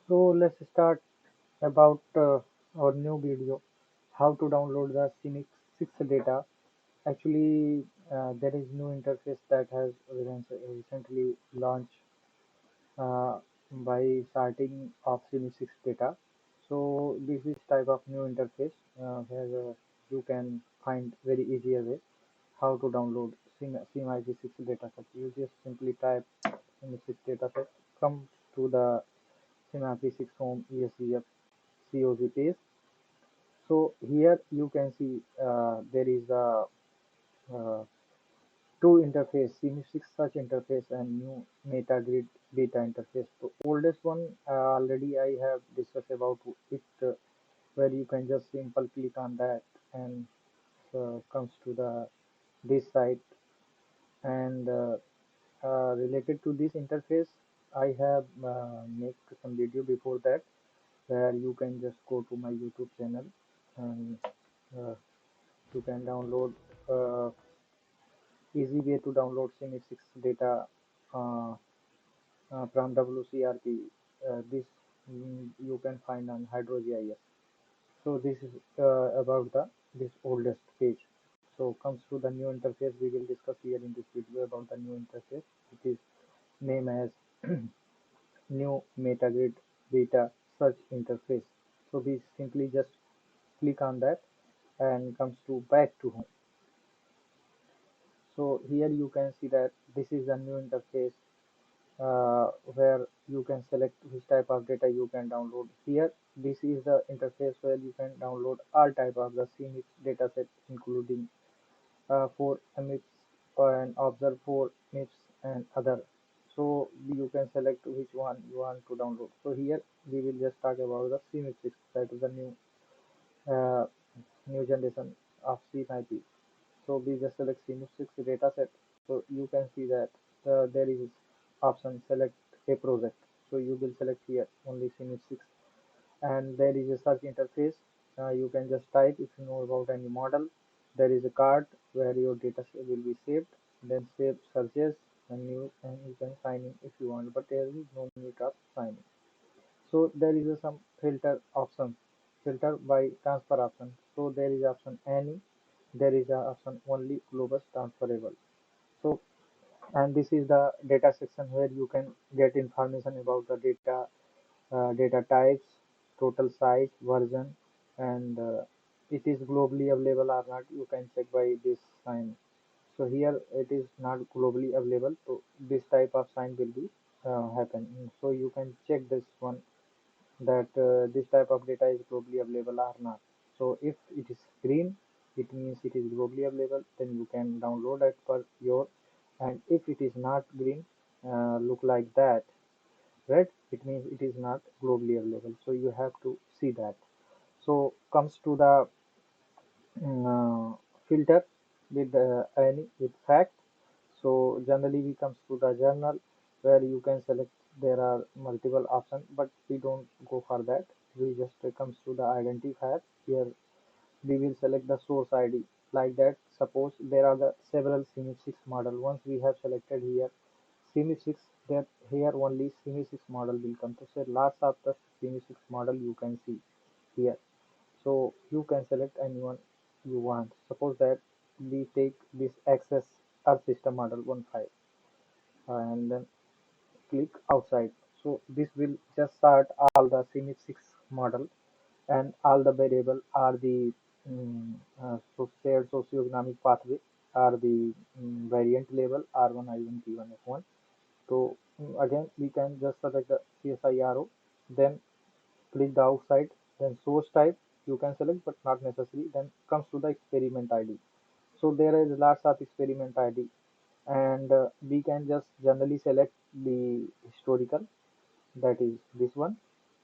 So let's start about our new video, how to download the SPHY-MMF 6 data. Actually, there is new interface that has recently launched uh, by starting of SPHY-MMF 6 data. So this is type of new interface where you can find very easier way how to download SPHY-MMF 6 data set. You just simply type SPHY-MMF 6 data set, come to the SPHY-MMF 6 home ESDF COG page. So here you can see there is a uh, two interface, SPHY-MMF 6 search interface and new Metagrid data interface. The oldest one already I have discussed about it, where you can just simple click on that and comes to the this site. And related to this interface, I have make some video before that, where you can just go to my YouTube channel and uh, you can download uh, easy way to download SPHY-MMF 6 data uh, from WCRP. This you can find on Hydrology-Soil. So this is about the this oldest page. So comes to the new interface. We will discuss here in this video about the new interface. It is named as new Metagrid data search interface. So we simply just click on that and comes to back to home. So here you can see that this is a new interface where you can select which type of data you can download. Here, this is the interface where you can download all type of the CMIP dataset, including 4 MIPS and observe 4 MIPS and other. So you can select which one you want to download. So here we will just talk about the CMIP 6, that is the uh, new generation of CMIP. So we just select CMIP 6 dataset. So you can see that there is option select a project. So you will select here only CMIP 6, and there is a search interface. You can just type if you know about any model. There is a card where your data will be saved. Then save searches and you can sign in if you want, but there is no need of signing. So there is some filter options, filter by transfer option. So there is option any, there is a option only global transferable. So and this is the data section where you can get information about the data types, total size, version, and it is globally available or not. You can check by this sign. So here it is not globally available. So this type of sign will be happen. So you can check this one, that this type of data is globally available or not. So if it is green, it means it is globally available. Then you can download it for your. And if it is not green, look like that, red, it means it is not globally available. So you have to see that. So comes to the filter with any with fact. So generally we comes to the journal where you can select. There are multiple options, but we don't go for that. We just comes to the identifier. Here we will select the source ID, like that. Suppose there are the several SPHY-MMF 6 model. Once we have selected here SPHY-MMF 6, then here only SPHY-MMF 6 model will come to say lots of the SPHY-MMF 6 model you can see here. So you can select anyone you want. Suppose that we take this access Earth system model 15 and then click outside. So this will just start all the SPHY-MMF 6 model, and all the variable are the so shared socioeconomic pathway are the variant label R1 I1 P1 F1. So again we can just select the CSIRO, then click the outside, then source type you can select but not necessary. Then comes to the experiment ID. So there is lots of experiment ID, and we can just generally select the historical, that is this one,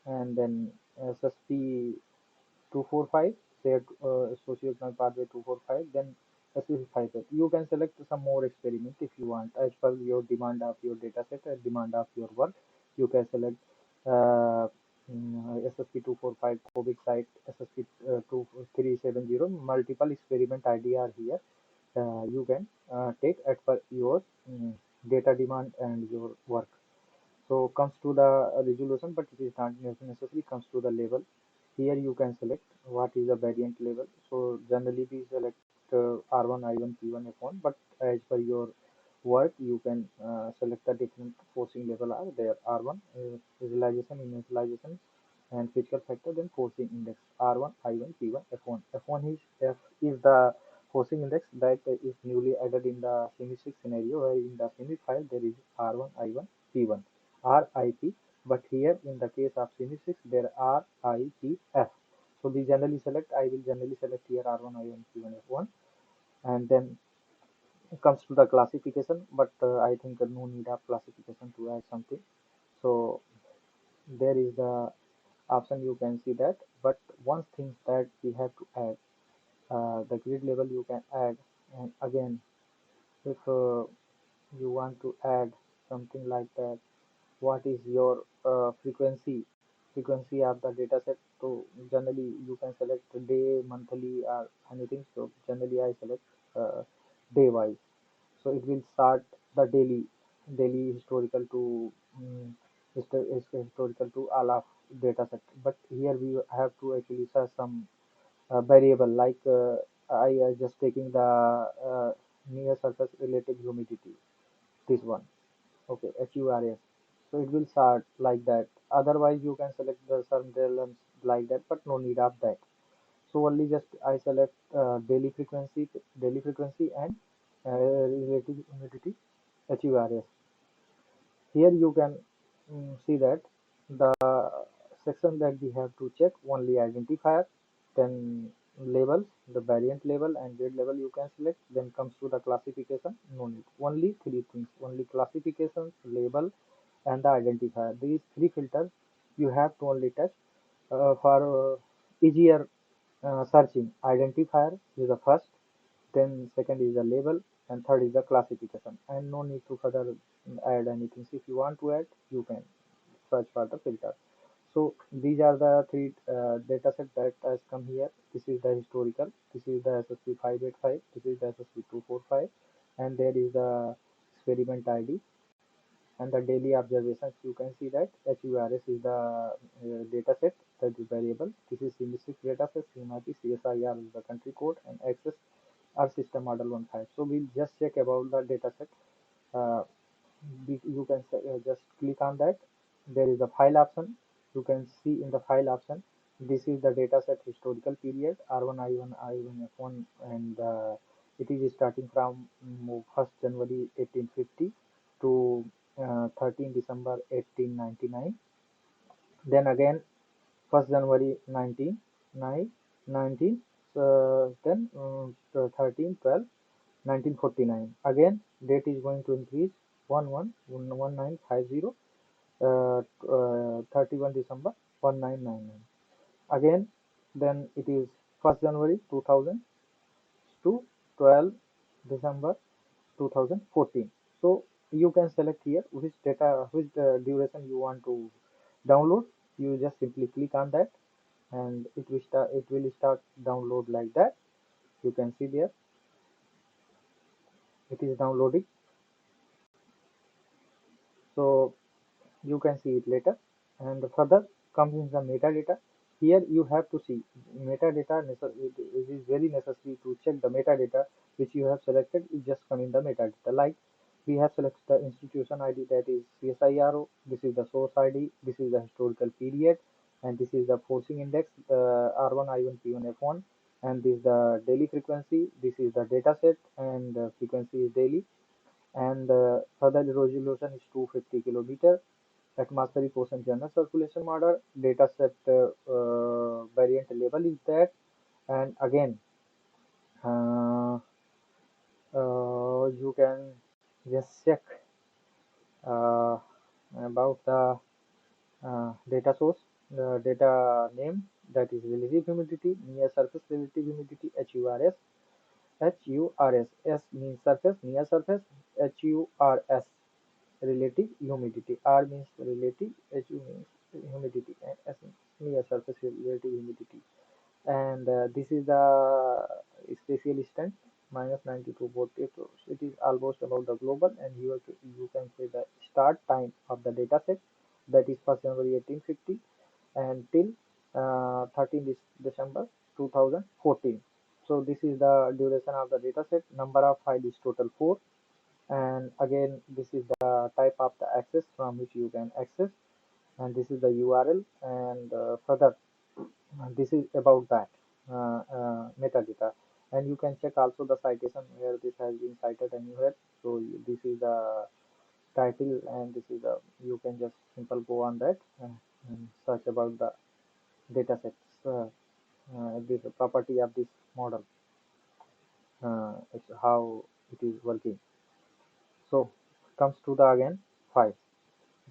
and then SSP 245, shared socioeconomic pathway 245, then specify that. You can select some more experiment if you want, as per your demand of your data set and demand of your work. You can select SSP 245 COVID site, SSP 2370, multiple experiment ID are here. You can take as per your data demand and your work. So comes to the resolution, but it is not necessarily comes to the level. Here you can select what is the variant level. So generally we select R1, I1, P1, F1, but as per your work, you can select the different forcing level are there. R1 visualization, initialization, and physical factor, then forcing index R1, I1, P1, F1. F1 is the forcing index that is newly added in the SPHY-MMF scenario, where in the SPHY file there is R1, I1, P1, RIP, but here in the case of SPHY-MMF there are RIPF. So we generally select, I will generally select here R1, I1, P1, F1, and then it comes to the classification, but I think no need of classification to add something. So there is the option, you can see that, but one thing that we have to add, the grid level you can add. And again, if you want to add something like that, what is your frequency of the data set. So generally you can select day, monthly, or anything. So generally I select day wise. So it will start the daily historical to historical to all of data set. But here we have to actually search some variable, like I just taking the near surface relative humidity, this one. Okay, HURS. So it will start like that. Otherwise you can select the some elements like that, but no need of that. So only just I select daily frequency and relative humidity, HURS. Here you can see that the section that we have to check only identifier, then labels, the variant level and grade level you can select. Then comes to the classification, no need. Only three things, only classification, label, and the identifier. These three filters you have to only touch for easier searching. Identifier is the first, then second is the label, and third is the classification. And no need to further add anything. So if you want to add, you can search for the filter. So these are the three data set that has come here. This is the historical, this is the SSP 585, this is the SSP 245, and there is the experiment ID and the daily observations. You can see that HURS is the data set, that is variable. This is CMIP data set, CMIP, CSIR is the country code, and access our system model 15. So we'll just check about the data set. Uh, you can just click on that. There is a file option. You can see in the file option, this is the data set historical period R1, I1, I1, F1, and it is starting from 1st January 1850 to 13 December 1899. Then again 1st January 19, then 13 12 1949. Again date is going to increase 111950, 31 December 1999. Again then it is 1st January 2000 to 12 December 2014. So you can select here which data, which duration you want to download. You just simply click on that, and it will start download like that. You can see there it is downloading. So you can see it later. And further comes in the metadata. Here you have to see metadata. It is very necessary to check the metadata which you have selected. It just come in the metadata, like we have selected the institution ID, that is CSIRO. This is the source ID, this is the historical period, and this is the forcing index, R1, I1, P1, F1, and this is the daily frequency. This is the data set, and frequency is daily, and further resolution is 250 kilometer. Atmospheric ocean general circulation model, data set variant label is that. And again uh, you can just check uh, about the data source, the data name, that is relative humidity, near surface relative humidity, HURS. HURS, S means surface, near surface, HURS relative humidity, R means relative, HU means humidity, and S means near surface relative humidity. And this is the spatial instant. minus 92.48. So it is almost about the global, and you can say the start time of the data set, that is 1st January 1850 and till 13 December 2014. So this is the duration of the data set. Number of files is total 4, and again this is the type of the access from which you can access, and this is the URL, and further this is about that metadata, and you can check also the citation where this has been cited anywhere. So this is the title, and this is the, you can just simple go on that and search about the data sets, this property of this model, it's how it is working. So comes to the again 5,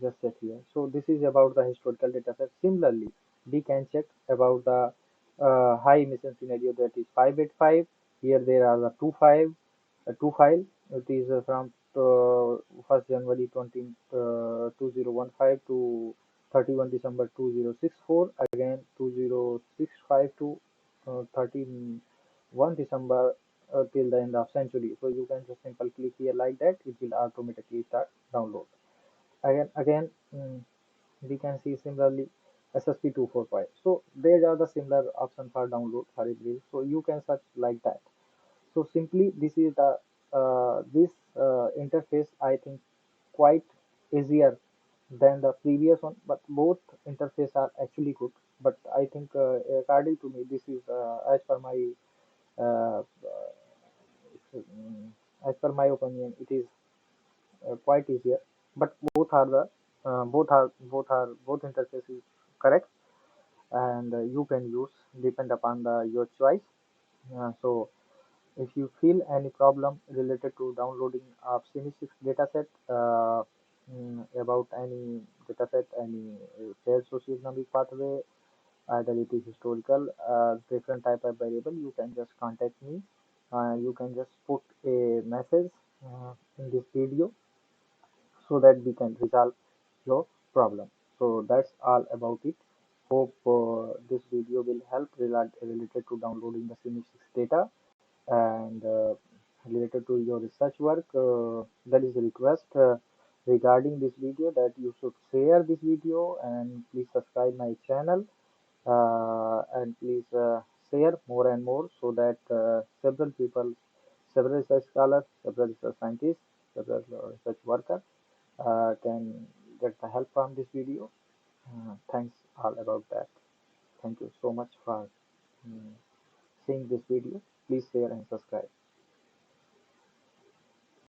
just set here. So this is about the historical data set. Similarly, we can check about the high emission scenario, that is 585. Here there are the two file. It is from 1st January 2015 to 31 December 2064. Again 2065 to 31 December till the end of century. So you can just simple click here like that. It will automatically start download. Again, we can see similarly SSP245. So there are the similar option for download for April. So you can search like that. So simply this is the this interface, I think, quite easier than the previous one, but both interface are actually good. But I think according to me, this is as per my uh, as per my opinion, it is quite easier. But both are the both interfaces correct, and you can use depend upon the your choice. So if you feel any problem related to downloading of SPHY-MMF dataset, about any dataset, any shared socioeconomic pathway, either it is historical, different type of variable, you can just contact me. You can just put a message in this video so that we can resolve your problem. So that's all about it. Hope this video will help related to downloading the SPHY-MMF data, and related to your research work. There is a request regarding this video that you should share this video, and please subscribe my channel, and please share more and more, so that several people, several research scholars, several research scientists, several research workers can get the help from this video. Thanks all about that. Thank you so much for seeing this video. Please share and subscribe.